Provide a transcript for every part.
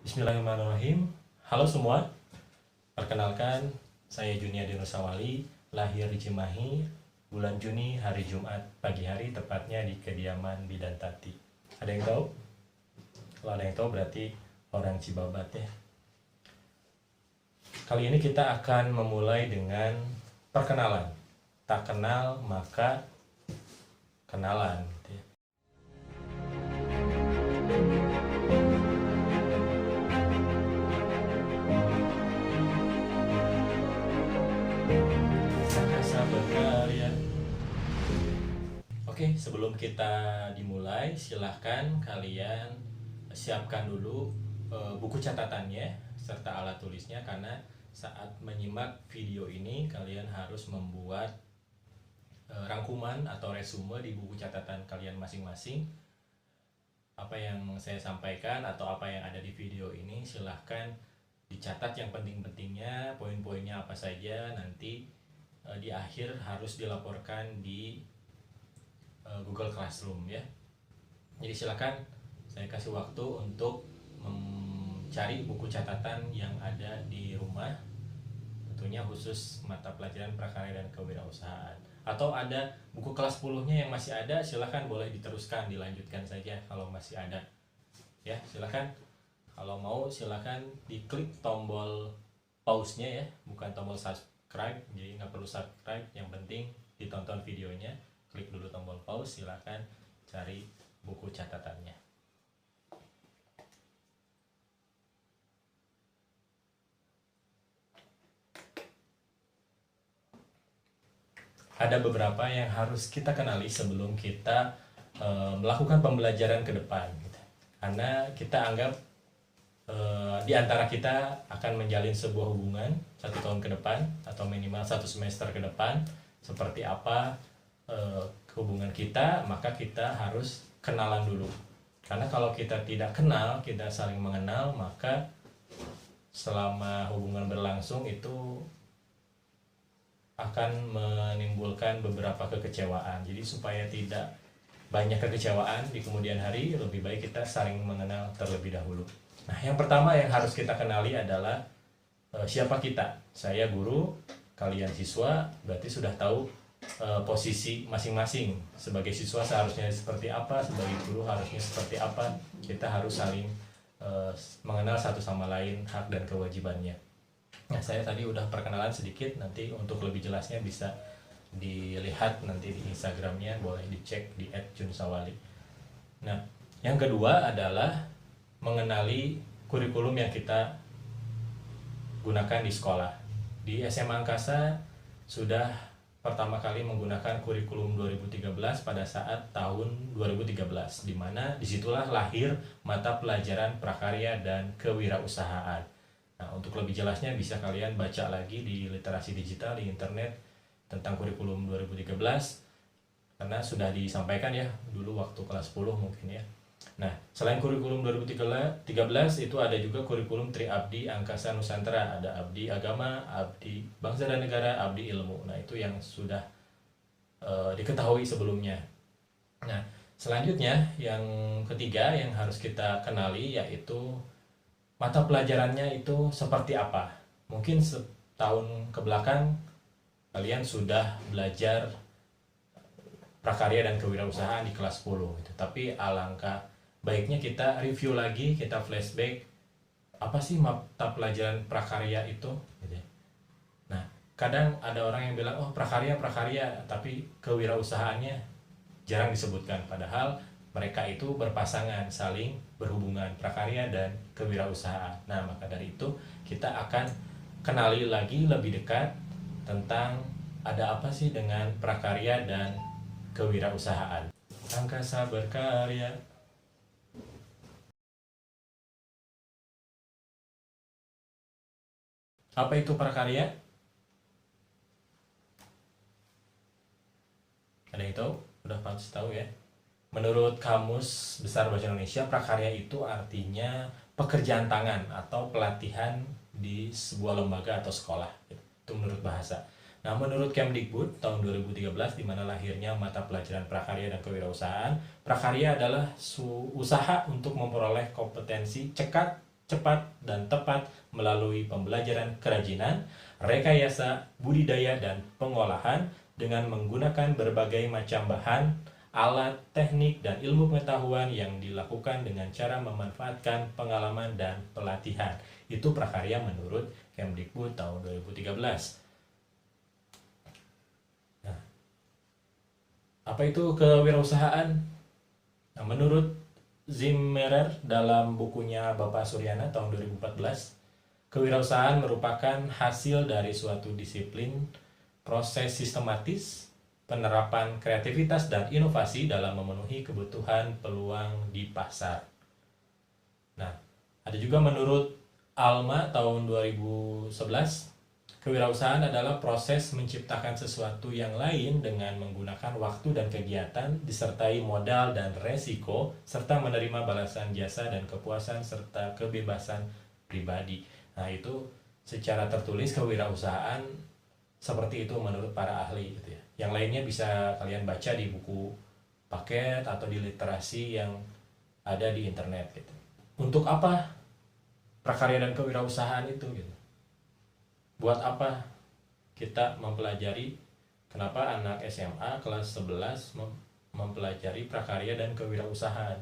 Bismillahirrahmanirrahim. Halo semua, perkenalkan saya Junia Dinusawali, lahir di Cimahi, bulan Juni, hari Jumat, pagi hari, tepatnya di kediaman Bidan Tati. Ada yang tahu? Kalau ada yang tahu berarti orang Cibabat ya. Kali ini kita akan memulai dengan perkenalan. Tak kenal maka kenalan. Gitu ya. Sangkasa berkarya. Oke, sebelum kita dimulai, silahkan kalian siapkan dulu buku catatannya serta alat tulisnya, karena saat menyimak video ini kalian harus membuat rangkuman atau resume di buku catatan kalian masing-masing. Apa yang saya sampaikan atau apa yang ada di video ini silahkan dicatat yang penting-pentingnya, poin-poinnya apa saja, nanti di akhir harus dilaporkan di Google Classroom ya. Jadi silakan saya kasih waktu untuk mencari buku catatan yang ada di rumah, tentunya khusus mata pelajaran prakarya dan kewirausahaan. Atau ada buku kelas 10-nya yang masih ada, silakan boleh diteruskan, dilanjutkan saja kalau masih ada. Ya, silakan. Kalau mau silakan diklik tombol pause-nya ya, bukan tombol subscribe. Jadi nggak perlu subscribe, yang penting ditonton videonya. Klik dulu tombol pause, silakan cari buku catatannya. Ada beberapa yang harus kita kenali sebelum kita melakukan pembelajaran ke depan gitu. Karena kita anggap di antara kita akan menjalin sebuah hubungan 1 tahun ke depan atau minimal 1 semester ke depan. Seperti apa hubungan kita, maka kita harus kenalan dulu. Karena kalau kita tidak kenal, kita saling mengenal, maka selama hubungan berlangsung itu akan menimbulkan beberapa kekecewaan. Jadi supaya tidak banyak kekecewaan di kemudian hari, lebih baik kita saling mengenal terlebih dahulu. Nah, yang pertama yang harus kita kenali adalah siapa kita. Saya guru, kalian siswa, berarti sudah tahu posisi masing-masing. Sebagai siswa seharusnya seperti apa, sebagai guru harusnya seperti apa. Kita harus saling mengenal satu sama lain hak dan kewajibannya. Nah, saya tadi udah perkenalan sedikit, nanti untuk lebih jelasnya bisa dilihat nanti di Instagramnya, boleh dicek di @junsawali. Nah, yang kedua adalah mengenali kurikulum yang kita gunakan di sekolah. Di SMA Angkasa sudah pertama kali menggunakan kurikulum 2013 pada saat tahun 2013, di mana disitulah lahir mata pelajaran prakarya dan kewirausahaan. Nah, untuk lebih jelasnya bisa kalian baca lagi di literasi digital di internet tentang kurikulum 2013, karena sudah disampaikan ya dulu waktu kelas 10 mungkin ya. Nah, selain kurikulum 2013 itu ada juga kurikulum Tri Abdi Angkasa Nusantara, ada Abdi Agama, Abdi Bangsa dan Negara, Abdi Ilmu. Nah, itu yang sudah diketahui sebelumnya. Nah, selanjutnya yang ketiga yang harus kita kenali yaitu mata pelajarannya itu seperti apa. Mungkin setahun ke belakang kalian sudah belajar prakarya dan kewirausahaan di kelas 10 gitu. Tapi alangkah baiknya kita review lagi, kita flashback apa sih mata pelajaran prakarya itu gitu. Nah, kadang ada orang yang bilang oh prakarya, tapi kewirausahaannya jarang disebutkan, padahal mereka itu berpasangan, saling berhubungan, prakarya dan kewirausahaan. Nah, maka dari itu kita akan kenali lagi lebih dekat tentang ada apa sih dengan prakarya dan kewirausahaan. Angkasa berkarya. Apa itu prakarya? Ada yang tahu? Udah pasti tahu ya. Menurut Kamus Besar Bahasa Indonesia, prakarya itu artinya pekerjaan tangan atau pelatihan di sebuah lembaga atau sekolah. Itu menurut bahasa. Nah, menurut Kemdikbud tahun 2013, di mana lahirnya mata pelajaran prakarya dan kewirausahaan, prakarya adalah usaha untuk memperoleh kompetensi cekat cepat dan tepat melalui pembelajaran kerajinan, rekayasa, budidaya, dan pengolahan dengan menggunakan berbagai macam bahan, alat, teknik, dan ilmu pengetahuan yang dilakukan dengan cara memanfaatkan pengalaman dan pelatihan. Itu prakarya menurut Kemdikbud tahun 2013. Nah, apa itu kewirausahaan? Nah, menurut Zimmerer dalam bukunya Bapak Suryana tahun 2014, kewirausahaan merupakan hasil dari suatu disiplin, proses sistematis, penerapan kreativitas dan inovasi dalam memenuhi kebutuhan peluang di pasar. Nah, ada juga menurut Alma tahun 2011, kewirausahaan adalah proses menciptakan sesuatu yang lain dengan menggunakan waktu dan kegiatan, disertai modal dan resiko, serta menerima balasan jasa dan kepuasan serta kebebasan pribadi. Nah, itu secara tertulis kewirausahaan seperti itu menurut para ahli gitu ya. Yang lainnya bisa kalian baca di buku paket atau di literasi yang ada di internet gitu. Untuk apa prakarya dan kewirausahaan itu gitu? Buat apa kita mempelajari? Kenapa anak SMA kelas 11 mempelajari prakarya dan kewirausahaan?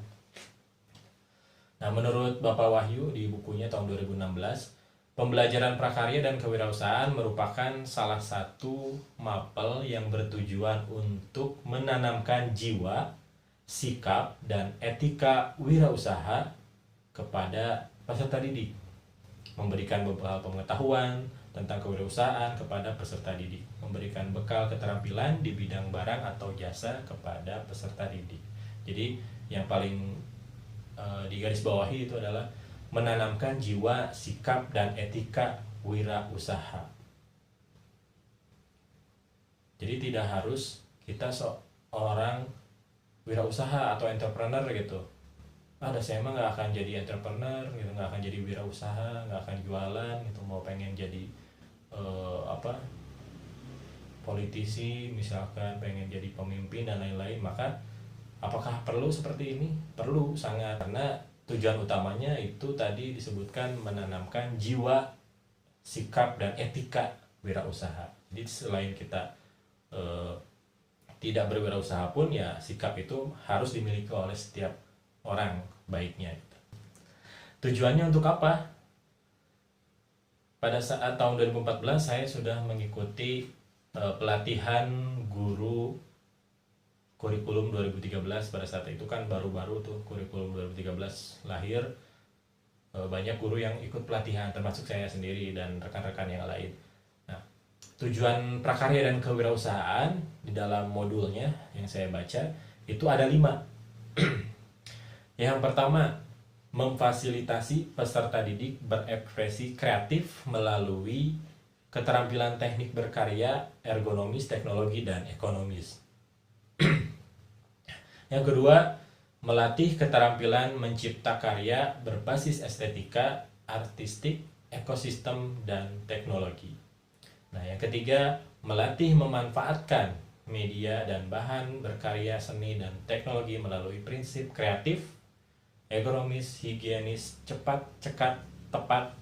Nah, menurut Bapak Wahyu di bukunya tahun 2016, pembelajaran prakarya dan kewirausahaan merupakan salah satu mapel yang bertujuan untuk menanamkan jiwa, sikap, dan etika wirausaha kepada peserta didik, memberikan beberapa pengetahuan tentang kewirausahaan kepada peserta didik, memberikan bekal keterampilan di bidang barang atau jasa kepada peserta didik. Jadi yang paling digarisbawahi itu adalah menanamkan jiwa, sikap, dan etika wirausaha. Jadi tidak harus kita seorang wirausaha atau entrepreneur gitu. Saya emang nggak akan jadi entrepreneur gitu, nggak akan jadi wirausaha, nggak akan jualan gitu, mau pengen jadi politisi misalkan, pengen jadi pemimpin dan lain-lain. Maka apakah perlu seperti ini? Perlu sangat, karena tujuan utamanya itu tadi disebutkan menanamkan jiwa, sikap, dan etika wirausaha. Jadi selain kita tidak berwirausaha pun ya sikap itu harus dimiliki oleh setiap orang baiknya. Tujuannya untuk apa? Pada saat tahun 2014 saya sudah mengikuti pelatihan guru kurikulum 2013. Pada saat itu kan baru-baru tuh kurikulum 2013 lahir. Banyak guru yang ikut pelatihan, termasuk saya sendiri dan rekan-rekan yang lain. Nah, tujuan prakarya dan kewirausahaan di dalam modulnya yang saya baca itu ada 5. Yang pertama, memfasilitasi peserta didik berekspresi kreatif melalui keterampilan teknik berkarya, ergonomis, teknologi, dan ekonomis. Yang kedua, melatih keterampilan mencipta karya berbasis estetika, artistik, ekosistem, dan teknologi. Nah, yang ketiga, melatih memanfaatkan media dan bahan berkarya seni dan teknologi melalui prinsip kreatif, ergonomis, higienis, cepat, cekat, tepat,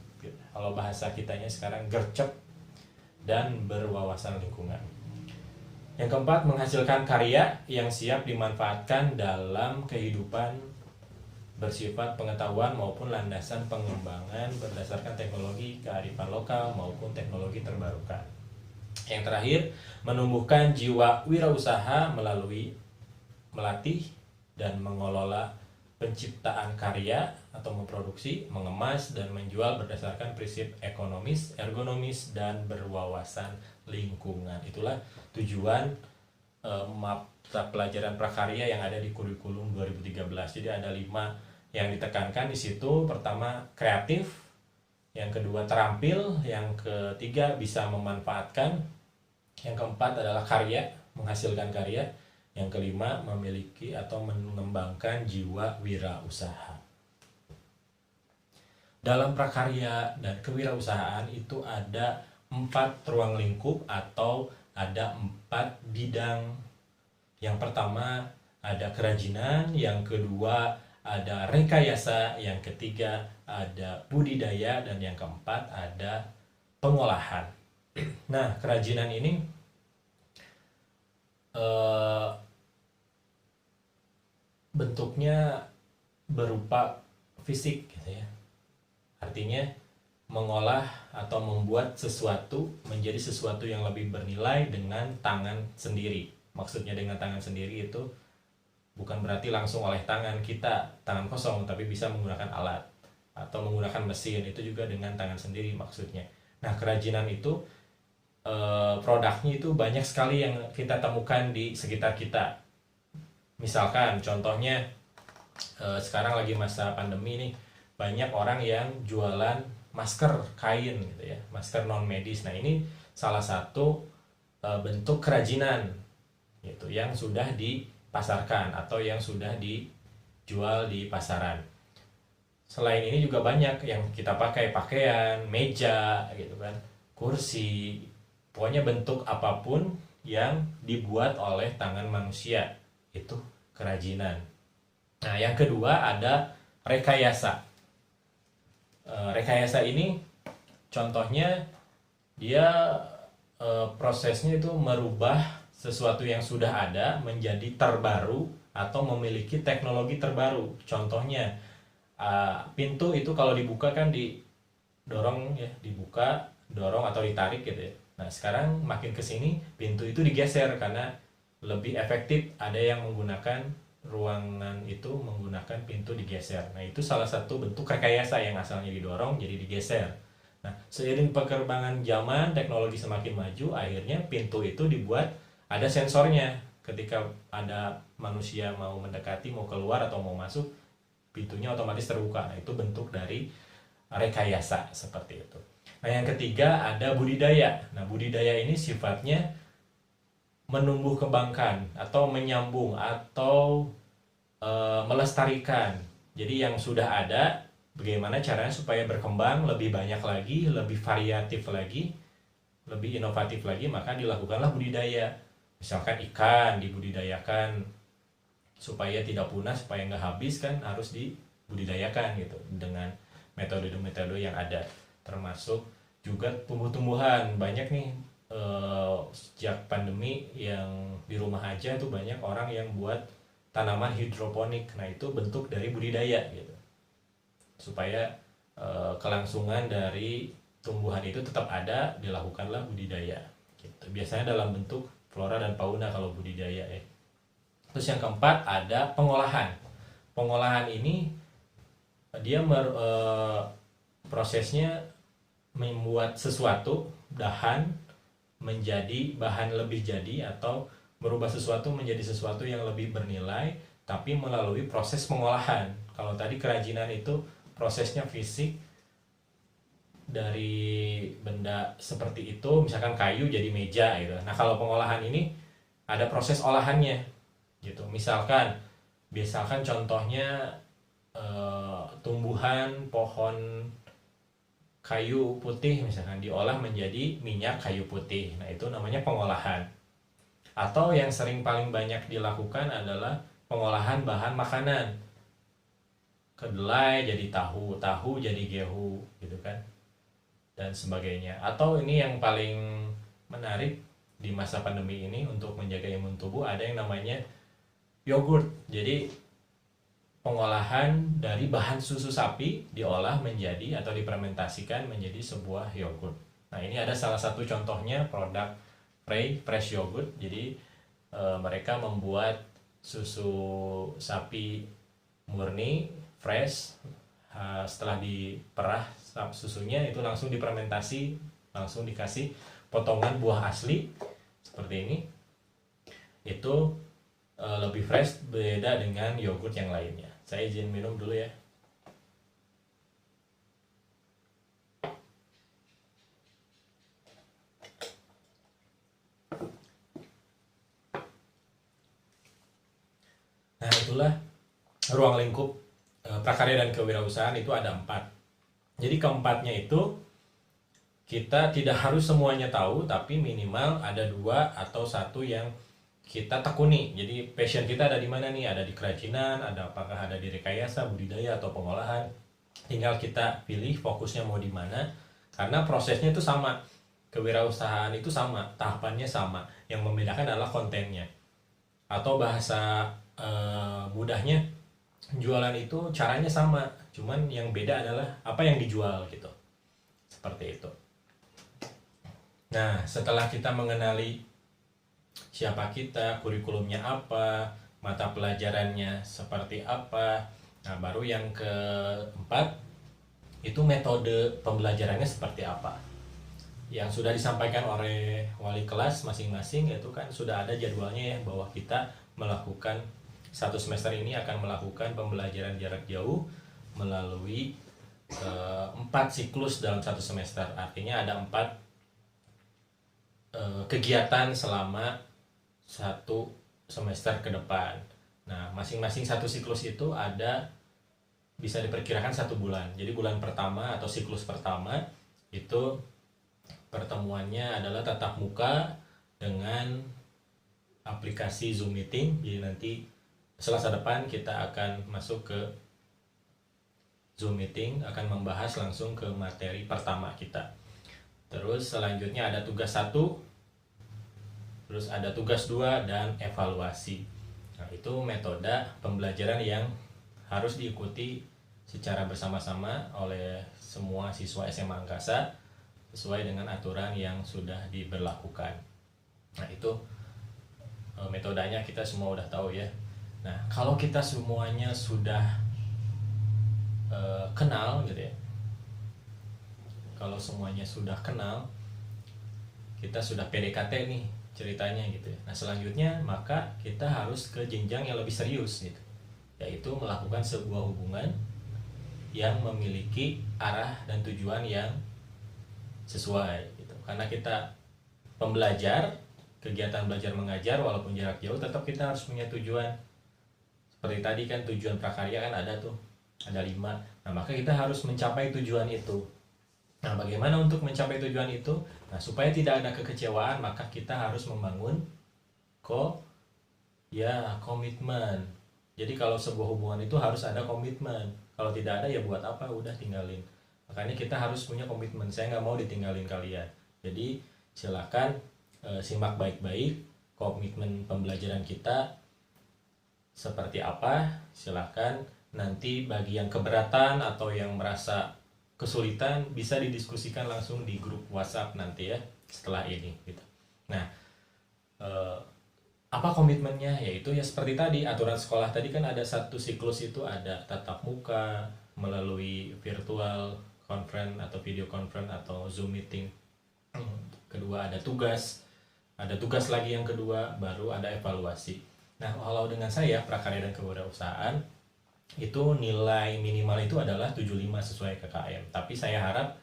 kalau bahasa kitanya sekarang gercep, dan berwawasan lingkungan. Yang keempat, menghasilkan karya yang siap dimanfaatkan dalam kehidupan bersifat pengetahuan maupun landasan pengembangan berdasarkan teknologi kearifan lokal maupun teknologi terbarukan. Yang terakhir, menumbuhkan jiwa wirausaha melalui melatih dan mengelola penciptaan karya atau memproduksi, mengemas, dan menjual berdasarkan prinsip ekonomis, ergonomis, dan berwawasan lingkungan. Itulah tujuan mata pelajaran prakarya yang ada di kurikulum 2013. Jadi ada 5 yang ditekankan di situ. Pertama, kreatif. Yang kedua, terampil. Yang ketiga, bisa memanfaatkan. Yang keempat adalah karya, menghasilkan karya. Yang kelima, memiliki atau mengembangkan jiwa wirausaha. Dalam prakarya dan kewirausahaan itu ada 4 ruang lingkup atau ada 4 bidang. Yang pertama ada kerajinan, yang kedua ada rekayasa, yang ketiga ada budidaya, dan yang keempat ada pengolahan. Nah, kerajinan ini bentuknya berupa fisik gitu ya. Artinya mengolah atau membuat sesuatu menjadi sesuatu yang lebih bernilai dengan tangan sendiri. Maksudnya dengan tangan sendiri itu bukan berarti langsung oleh tangan kita, tangan kosong, tapi bisa menggunakan alat atau menggunakan mesin, itu juga dengan tangan sendiri maksudnya. Nah, kerajinan itu produknya itu banyak sekali yang kita temukan di sekitar kita. Misalkan contohnya sekarang lagi masa pandemi nih, banyak orang yang jualan masker kain gitu ya, masker non medis. Nah, ini salah satu bentuk kerajinan gitu yang sudah dipasarkan atau yang sudah dijual di pasaran. Selain ini juga banyak yang kita pakai, pakaian, meja gitu kan, kursi, pokoknya bentuk apapun yang dibuat oleh tangan manusia itu kerajinan. Nah, yang kedua ada rekayasa. Rekayasa ini contohnya dia prosesnya itu merubah sesuatu yang sudah ada menjadi terbaru atau memiliki teknologi terbaru. Contohnya pintu itu kalau dibuka kan didorong ya, dibuka, dorong atau ditarik gitu ya. Nah, sekarang makin kesini pintu itu digeser karena lebih efektif. Ada yang menggunakan ruangan itu menggunakan pintu digeser. Nah, itu salah satu bentuk rekayasa yang asalnya didorong jadi digeser. Nah, seiring perkembangan zaman, teknologi semakin maju, akhirnya pintu itu dibuat ada sensornya. Ketika ada manusia mau mendekati, mau keluar atau mau masuk, pintunya otomatis terbuka. Nah, itu bentuk dari rekayasa seperti itu. Nah, yang ketiga ada budidaya. Nah, budidaya ini sifatnya menumbuh kembangkan atau menyambung atau melestarikan. Jadi yang sudah ada, bagaimana caranya supaya berkembang lebih banyak lagi, lebih variatif lagi, lebih inovatif lagi, maka dilakukanlah budidaya. Misalkan ikan dibudidayakan supaya tidak punah, supaya nggak habis kan harus dibudidayakan gitu dengan metode-metode yang ada. Termasuk juga tumbuh-tumbuhan, banyak nih sejak pandemi yang di rumah aja tuh banyak orang yang buat tanaman hidroponik. Nah, itu bentuk dari budidaya gitu, supaya kelangsungan dari tumbuhan itu tetap ada, dilakukanlah budidaya gitu. Biasanya dalam bentuk flora dan fauna kalau budidaya ya. Terus yang keempat ada pengolahan. Pengolahan ini dia prosesnya membuat sesuatu dahan menjadi bahan lebih jadi, atau merubah sesuatu menjadi sesuatu yang lebih bernilai, tapi melalui proses pengolahan. Kalau tadi kerajinan itu prosesnya fisik, dari benda seperti itu, misalkan kayu jadi meja gitu. Nah, kalau pengolahan ini ada proses olahannya gitu. Misalkan contohnya tumbuhan pohon kayu putih misalkan diolah menjadi minyak kayu putih. Nah, itu namanya pengolahan. Atau yang sering paling banyak dilakukan adalah pengolahan bahan makanan. Kedelai jadi tahu, tahu jadi gehu gitu kan, dan sebagainya. Atau ini yang paling menarik di masa pandemi ini untuk menjaga imun tubuh, ada yang namanya yogurt. Jadi pengolahan dari bahan susu sapi diolah menjadi atau difermentasikan menjadi sebuah yogurt. Nah, ini ada salah satu contohnya produk Fresh Yogurt. Jadi mereka membuat susu sapi murni fresh, setelah diperah susunya itu langsung difermentasi, langsung dikasih potongan buah asli seperti ini. Itu lebih fresh, beda dengan yogurt yang lainnya. Saya izin minum dulu ya. Nah, itulah ruang lingkup prakarya dan kewirausahaan, itu ada 4. Jadi keempatnya itu kita tidak harus semuanya tahu, tapi minimal ada 2 atau 1 yang kita tekuni. Jadi passion kita ada di mana nih? Ada di kerajinan, apakah ada di rekayasa, budidaya atau pengolahan. Tinggal kita pilih fokusnya mau di mana. Karena prosesnya itu sama. Kewirausahaan itu sama, tahapannya sama. Yang membedakan adalah kontennya. Atau bahasa mudahnya, jualan itu caranya sama, cuman yang beda adalah apa yang dijual gitu. Seperti itu. Nah, setelah kita mengenali siapa kita, kurikulumnya apa, mata pelajarannya seperti apa, nah baru yang keempat itu metode pembelajarannya seperti apa. Yang sudah disampaikan oleh wali kelas masing-masing, yaitu kan sudah ada jadwalnya ya, bahwa kita melakukan satu semester ini akan melakukan pembelajaran jarak jauh melalui 4 siklus dalam satu semester. Artinya ada 4 kegiatan selama satu semester ke depan. Nah, masing-masing satu siklus itu ada bisa diperkirakan 1 bulan. Jadi bulan pertama atau siklus pertama itu pertemuannya adalah tatap muka dengan aplikasi Zoom Meeting. Jadi nanti Selasa depan kita akan masuk ke Zoom Meeting, akan membahas langsung ke materi pertama kita. Terus selanjutnya ada tugas 1, terus ada tugas 2 dan evaluasi. Nah, itu metode pembelajaran yang harus diikuti secara bersama-sama oleh semua siswa SMA Angkasa sesuai dengan aturan yang sudah diberlakukan. Nah, itu metodenya kita semua udah tahu ya. Nah, kalau kita semuanya sudah kenal gitu ya, kalau semuanya sudah kenal, kita sudah PDKT nih ceritanya gitu ya. Nah, selanjutnya maka kita harus ke jenjang yang lebih serius gitu, yaitu melakukan sebuah hubungan yang memiliki arah dan tujuan yang sesuai gitu. Karena kita pembelajar, kegiatan belajar mengajar walaupun jarak jauh, tetap kita harus punya tujuan. Seperti tadi kan tujuan prakarya kan ada tuh, ada 5. Nah, maka kita harus mencapai tujuan itu. Nah, bagaimana untuk mencapai tujuan itu? Nah, supaya tidak ada kekecewaan, maka kita harus membangun komitmen. Jadi kalau sebuah hubungan itu harus ada komitmen. Kalau tidak ada ya buat apa, udah tinggalin. Makanya kita harus punya komitmen. Saya nggak mau ditinggalin kalian. Jadi silakan simak baik-baik komitmen pembelajaran kita seperti apa. Silakan nanti bagi yang keberatan atau yang merasa kesulitan bisa didiskusikan langsung di grup WhatsApp nanti ya setelah ini gitu. Nah, apa komitmennya? Yaitu ya seperti tadi aturan sekolah tadi kan ada satu siklus itu ada tatap muka melalui virtual conference atau video conference atau Zoom meeting. Kedua ada tugas lagi yang kedua, baru ada evaluasi. Nah, kalau dengan saya prakarya dan kewirausahaan itu nilai minimal itu adalah 75 sesuai KKM. Tapi saya harap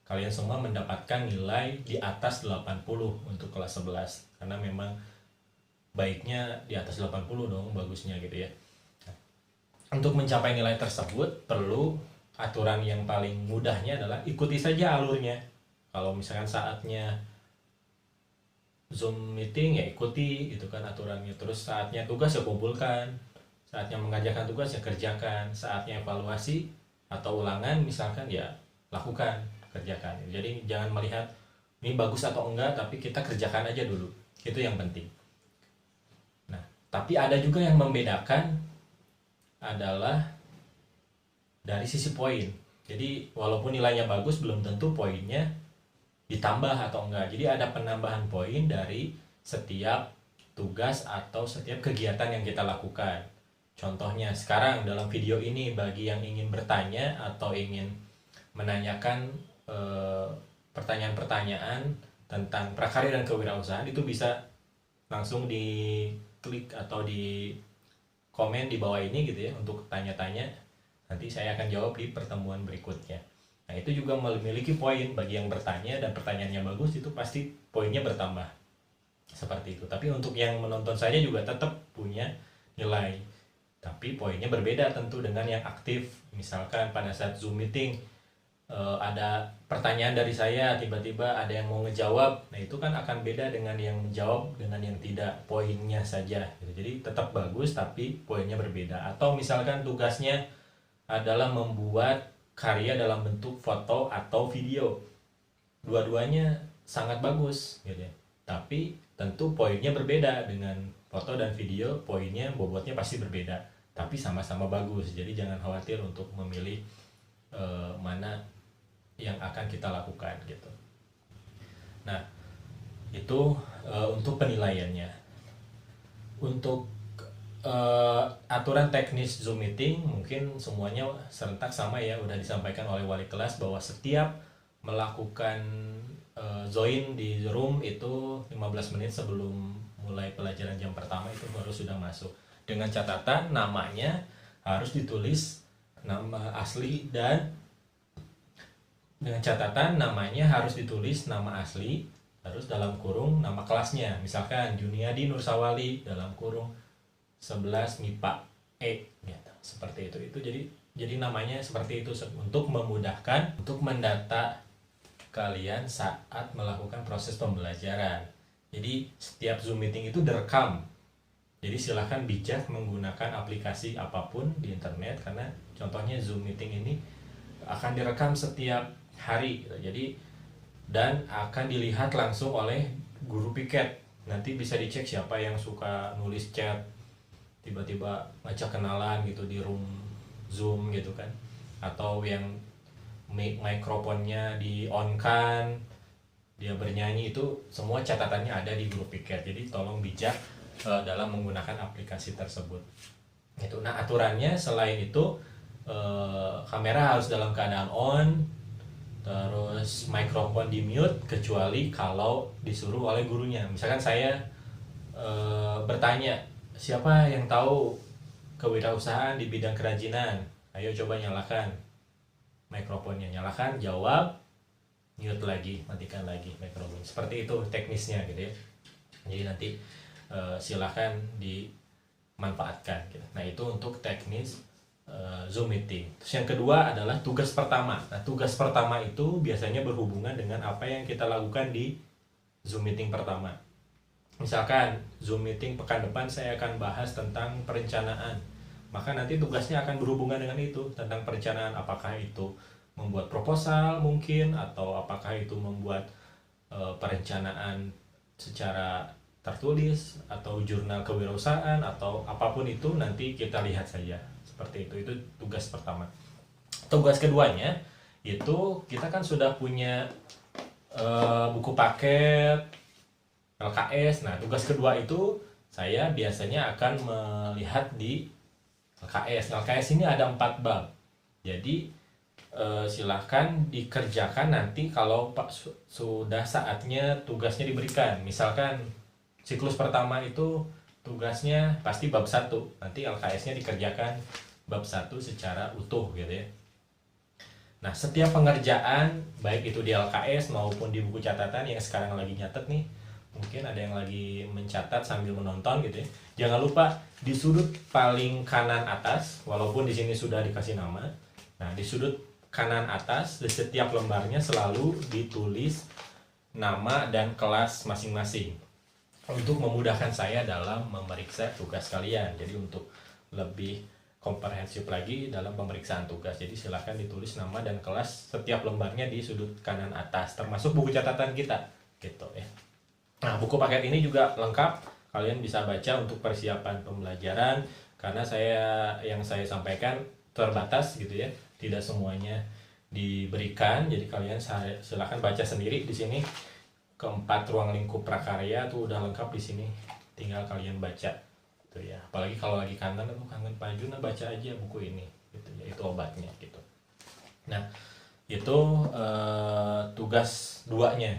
kalian semua mendapatkan nilai di atas 80 untuk kelas 11. Karena memang baiknya di atas 80 dong, bagusnya gitu ya. Untuk mencapai nilai tersebut perlu aturan yang paling mudahnya adalah ikuti saja alurnya. Kalau misalkan saatnya Zoom meeting ya ikuti gitu kan aturannya. Terus saatnya tugas ya kumpulkan, saatnya mengajarkan tugas ya kerjakan, saatnya evaluasi atau ulangan misalkan ya lakukan, kerjakan. Jadi jangan melihat ini bagus atau enggak, tapi kita kerjakan aja dulu, itu yang penting. Nah, tapi ada juga yang membedakan adalah dari sisi poin. Jadi walaupun nilainya bagus belum tentu poinnya ditambah atau enggak. Jadi ada penambahan poin dari setiap tugas atau setiap kegiatan yang kita lakukan. Contohnya sekarang dalam video ini bagi yang ingin bertanya atau ingin menanyakan pertanyaan-pertanyaan tentang prakarya dan kewirausahaan, itu bisa langsung diklik atau di komen di bawah ini gitu ya untuk tanya-tanya. Nanti saya akan jawab di pertemuan berikutnya. Nah, itu juga memiliki poin bagi yang bertanya dan pertanyaannya bagus, itu pasti poinnya bertambah. Seperti itu. Tapi untuk yang menonton saja juga tetap punya nilai. Tapi poinnya berbeda tentu dengan yang aktif. Misalkan pada saat Zoom meeting ada pertanyaan dari saya, tiba-tiba ada yang mau ngejawab, nah itu kan akan beda dengan yang menjawab dengan yang tidak, poinnya saja gitu. Jadi tetap bagus tapi poinnya berbeda. Atau misalkan tugasnya adalah membuat karya dalam bentuk foto atau video, dua-duanya sangat bagus gitu ya, tapi tentu poinnya berbeda. Dengan foto dan video poinnya, bobotnya pasti berbeda, tapi sama-sama bagus. Jadi jangan khawatir untuk memilih mana yang akan kita lakukan gitu. Nah, itu untuk penilaiannya. Untuk aturan teknis Zoom meeting mungkin semuanya serentak sama ya, udah disampaikan oleh wali kelas bahwa setiap melakukan join di room itu 15 menit sebelum mulai pelajaran jam pertama itu baru sudah masuk. Dengan catatan namanya harus ditulis nama asli, dan dengan catatan namanya harus ditulis nama asli, terus dalam kurung nama kelasnya. Misalkan Juniadi Nursawali dalam kurung 11 MIPA E gitu. Seperti itu. Itu jadi namanya seperti itu untuk memudahkan untuk mendata kalian saat melakukan proses pembelajaran. Jadi setiap Zoom meeting itu direkam. Jadi silahkan bijak menggunakan aplikasi apapun di internet, karena contohnya Zoom meeting ini akan direkam setiap hari gitu. Jadi dan akan dilihat langsung oleh guru piket. Nanti bisa dicek siapa yang suka nulis chat, tiba-tiba ngajak kenalan gitu di room Zoom gitu kan, atau yang mikrofonnya di on kan, dia bernyanyi, itu semua catatannya ada di grup piket. Jadi tolong bijak dalam menggunakan aplikasi tersebut. Itu. Nah, aturannya selain itu kamera harus dalam keadaan on, terus mikrofon di mute kecuali kalau disuruh oleh gurunya. Misalkan saya bertanya, siapa yang tahu kewirausahaan di bidang kerajinan? Ayo coba nyalakan mikrofonnya, nyalakan, jawab, mute lagi, matikan lagi mikrofon. Seperti itu teknisnya gitu ya. Jadi nanti silahkan dimanfaatkan gitu. Nah, itu untuk teknis Zoom meeting. Terus yang kedua adalah tugas pertama. Nah, tugas pertama itu biasanya berhubungan dengan apa yang kita lakukan di Zoom meeting pertama. Misalkan Zoom meeting pekan depan saya akan bahas tentang perencanaan, maka nanti tugasnya akan berhubungan dengan itu, tentang perencanaan. Apakah itu membuat proposal mungkin, atau apakah itu membuat perencanaan secara tertulis, atau jurnal kewirausahaan, atau apapun itu nanti kita lihat saja. Seperti itu tugas pertama. Tugas keduanya itu kita kan sudah punya buku paket LKS. Nah, tugas kedua itu saya biasanya akan melihat di LKS. LKS ini ada 4 bab. Jadi silahkan dikerjakan nanti kalau sudah saatnya tugasnya diberikan. Misalkan siklus pertama itu tugasnya pasti bab 1. Nanti LKS-nya dikerjakan bab 1 secara utuh gitu ya. Nah, setiap pengerjaan baik itu di LKS maupun di buku catatan yang sekarang lagi nyatet nih, mungkin ada yang lagi mencatat sambil menonton gitu ya. Jangan lupa di sudut paling kanan atas, walaupun di sini sudah dikasih nama. Nah, di sudut kanan atas di setiap lembarnya selalu ditulis nama dan kelas masing-masing, untuk memudahkan saya dalam memeriksa tugas kalian. Jadi untuk lebih komprehensif lagi dalam pemeriksaan tugas, jadi silahkan ditulis nama dan kelas setiap lembarnya di sudut kanan atas, termasuk buku catatan kita gitu ya. Nah, buku paket ini juga lengkap, kalian bisa baca untuk persiapan pembelajaran, karena yang saya sampaikan terbatas gitu ya, tidak semuanya diberikan. Jadi kalian silahkan baca sendiri di sini. Keempat ruang lingkup prakarya tuh udah lengkap di sini, tinggal kalian baca tuh ya. Apalagi kalau lagi kangen Pak Juna, baca aja buku ini gitu ya, itu obatnya gitu. Nah, itu tugas 2-nya.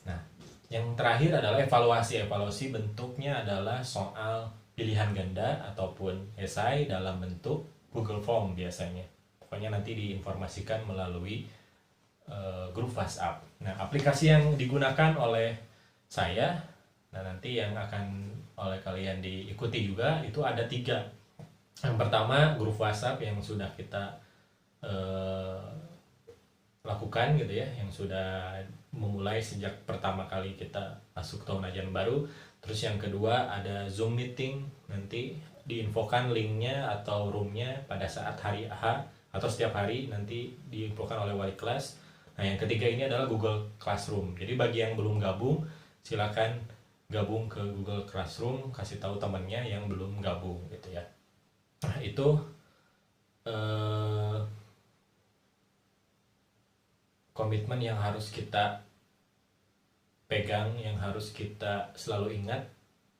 Nah, yang terakhir adalah evaluasi. Evaluasi bentuknya adalah soal pilihan ganda ataupun esai dalam bentuk Google Form biasanya. Pokoknya nanti diinformasikan melalui grup WhatsApp. Nah, aplikasi yang digunakan oleh saya, nah nanti yang akan oleh kalian diikuti juga, itu ada 3. Yang pertama grup WhatsApp yang sudah kita lakukan gitu ya, yang sudah memulai sejak pertama kali kita masuk tahun ajaran baru. Terus yang kedua ada Zoom meeting, nanti diinfokan linknya atau roomnya pada saat hari H atau setiap hari nanti diinfokan oleh wali kelas. Nah yang ketiga ini adalah Google Classroom. Jadi bagi yang belum gabung, silakan gabung ke Google Classroom, kasih tahu temannya yang belum gabung gitu ya. Nah itu komitmen yang harus kita pegang, yang harus kita selalu ingat,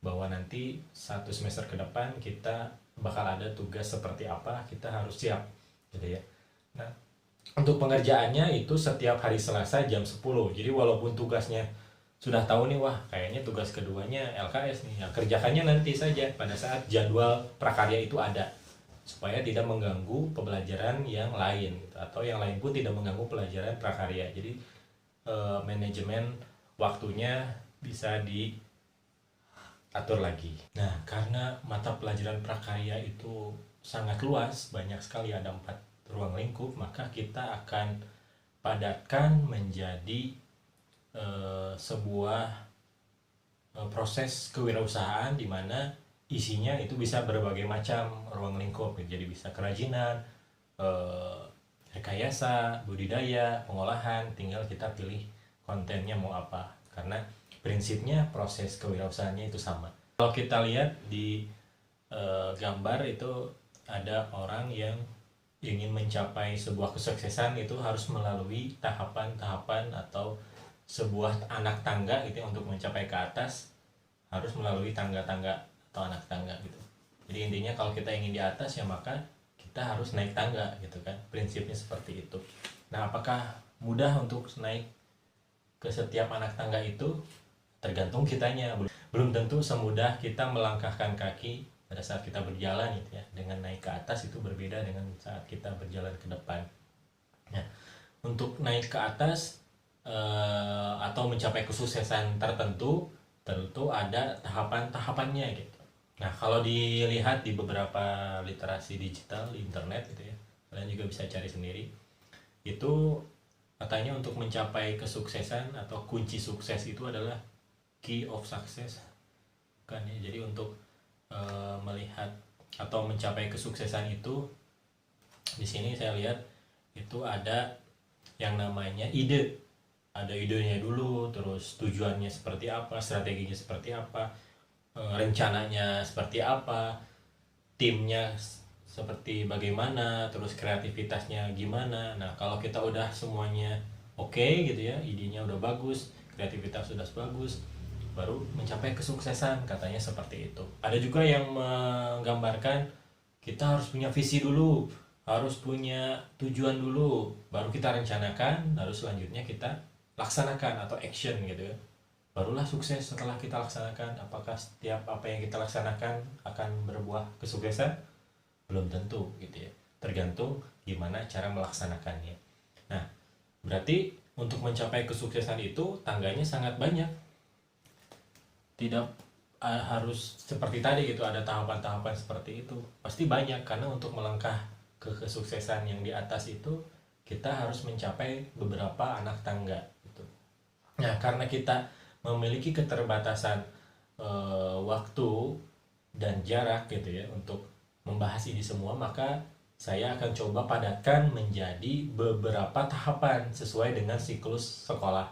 bahwa nanti satu semester ke depan kita bakal ada tugas seperti apa, kita harus siap gitu ya. Nah untuk pengerjaannya itu setiap hari Selasa jam 10. Jadi walaupun tugasnya sudah tahu nih, wah kayaknya tugas keduanya LKS nih, ya kerjakannya nanti saja pada saat jadwal prakarya itu ada, supaya tidak mengganggu pembelajaran yang lain gitu, atau yang lain pun tidak mengganggu pelajaran prakarya. Jadi manajemen waktunya bisa diatur lagi. Nah karena mata pelajaran prakarya itu sangat luas, banyak sekali, ada 4 ruang lingkup, maka kita akan padatkan menjadi sebuah proses kewirausahaan di mana isinya itu bisa berbagai macam ruang lingkup. Jadi bisa kerajinan, rekayasa, budidaya, pengolahan, tinggal kita pilih kontennya mau apa, karena prinsipnya proses kewirausahaannya itu sama. Kalau kita lihat di gambar itu ada orang yang ingin mencapai sebuah kesuksesan, itu harus melalui tahapan-tahapan atau sebuah anak tangga gitu ya. Untuk mencapai ke atas harus melalui tangga-tangga atau anak tangga gitu. Jadi intinya kalau kita ingin di atas ya maka kita harus naik tangga gitu kan, prinsipnya seperti itu. Nah apakah mudah untuk naik ke setiap anak tangga itu? Tergantung kitanya. Belum tentu semudah kita melangkahkan kaki pada saat kita berjalan gitu ya. Dengan naik ke atas itu berbeda dengan saat kita berjalan ke depan. Nah untuk naik ke atas atau mencapai kesuksesan tertentu, tentu ada tahapan-tahapannya gitu. Nah kalau dilihat di beberapa literasi digital di internet gitu ya, kalian juga bisa cari sendiri, itu katanya untuk mencapai kesuksesan atau kunci sukses itu adalah key of success kan ya. Jadi untuk melihat atau mencapai kesuksesan itu, di sini saya lihat itu ada yang namanya ide. Ada idenya dulu, terus tujuannya seperti apa, strateginya seperti apa, rencananya seperti apa, timnya seperti bagaimana, terus kreativitasnya gimana. Nah kalau kita udah semuanya oke gitu ya, idenya udah bagus, kreativitas sudah bagus, baru mencapai kesuksesan, katanya seperti itu. Ada juga yang menggambarkan kita harus punya visi dulu, harus punya tujuan dulu, baru kita rencanakan, lalu selanjutnya kita laksanakan atau action gitu ya, barulah sukses setelah kita laksanakan. Apakah setiap apa yang kita laksanakan akan berbuah kesuksesan? Belum tentu gitu ya, tergantung gimana cara melaksanakannya. Nah berarti untuk mencapai kesuksesan itu tangganya sangat banyak, tidak harus seperti tadi gitu, ada tahapan-tahapan seperti itu, pasti banyak. Karena untuk melangkah ke kesuksesan yang di atas itu kita harus mencapai beberapa anak tangga. Nah, karena kita memiliki keterbatasan waktu dan jarak gitu ya untuk membahas ini semua, maka saya akan coba padatkan menjadi beberapa tahapan sesuai dengan siklus sekolah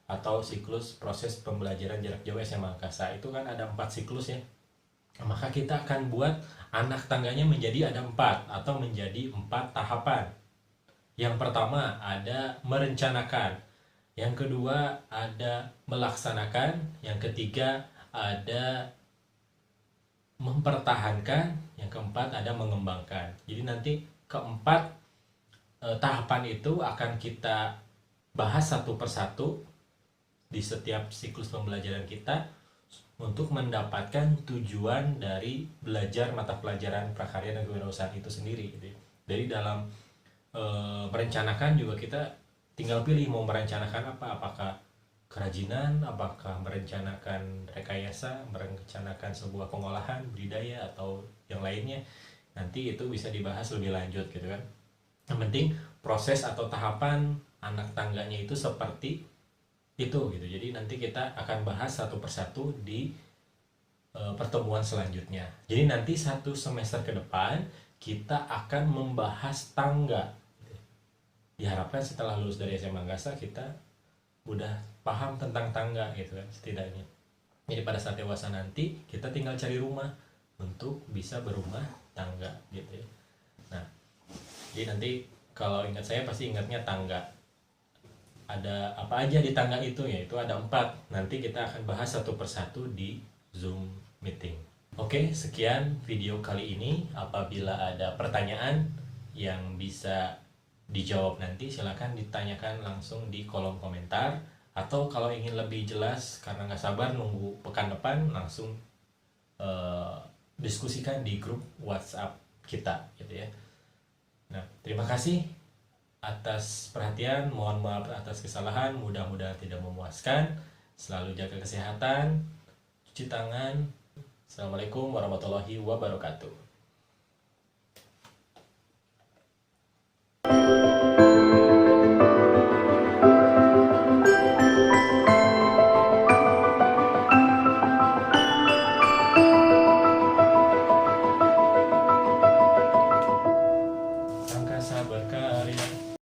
atau siklus proses pembelajaran jarak jauh SMA Angkasa. Itu kan ada 4 siklus ya. Maka kita akan buat anak tangganya menjadi ada 4 atau menjadi 4 tahapan. Yang pertama ada merencanakan, yang kedua ada melaksanakan, yang ketiga ada mempertahankan, yang keempat ada mengembangkan. Jadi nanti keempat tahapan itu akan kita bahas satu persatu di setiap siklus pembelajaran kita untuk mendapatkan tujuan dari belajar mata pelajaran prakarya dan kewirausahaan itu sendiri gitu ya. Dari dalam merencanakan juga kita tinggal pilih mau merencanakan apa, apakah kerajinan, apakah merencanakan rekayasa, merencanakan sebuah pengolahan, budidaya, atau yang lainnya. Nanti itu bisa dibahas lebih lanjut gitu kan. Yang penting proses atau tahapan anak tangganya itu seperti itu gitu. Jadi nanti kita akan bahas satu persatu di pertemuan selanjutnya. Jadi nanti satu semester ke depan kita akan membahas tangga. Diharapkan setelah lulus dari SMA Anggasa kita udah paham tentang tangga gitu kan setidaknya. Jadi pada saat dewasa nanti kita tinggal cari rumah untuk bisa berumah tangga gitu ya. Nah, jadi nanti kalau ingat saya pasti ingatnya tangga. Ada apa aja di tangga itu ya? Itu ada 4. Nanti kita akan bahas satu persatu di Zoom meeting. Oke, sekian video kali ini. Apabila ada pertanyaan yang bisa dijawab nanti, silakan ditanyakan langsung di kolom komentar. Atau kalau ingin lebih jelas karena nggak sabar nunggu pekan depan, langsung diskusikan di grup WhatsApp kita gitu ya. Nah, terima kasih atas perhatian, mohon maaf atas kesalahan, mudah-mudahan tidak memuaskan. Selalu jaga kesehatan, cuci tangan. Assalamualaikum warahmatullahi wabarakatuh.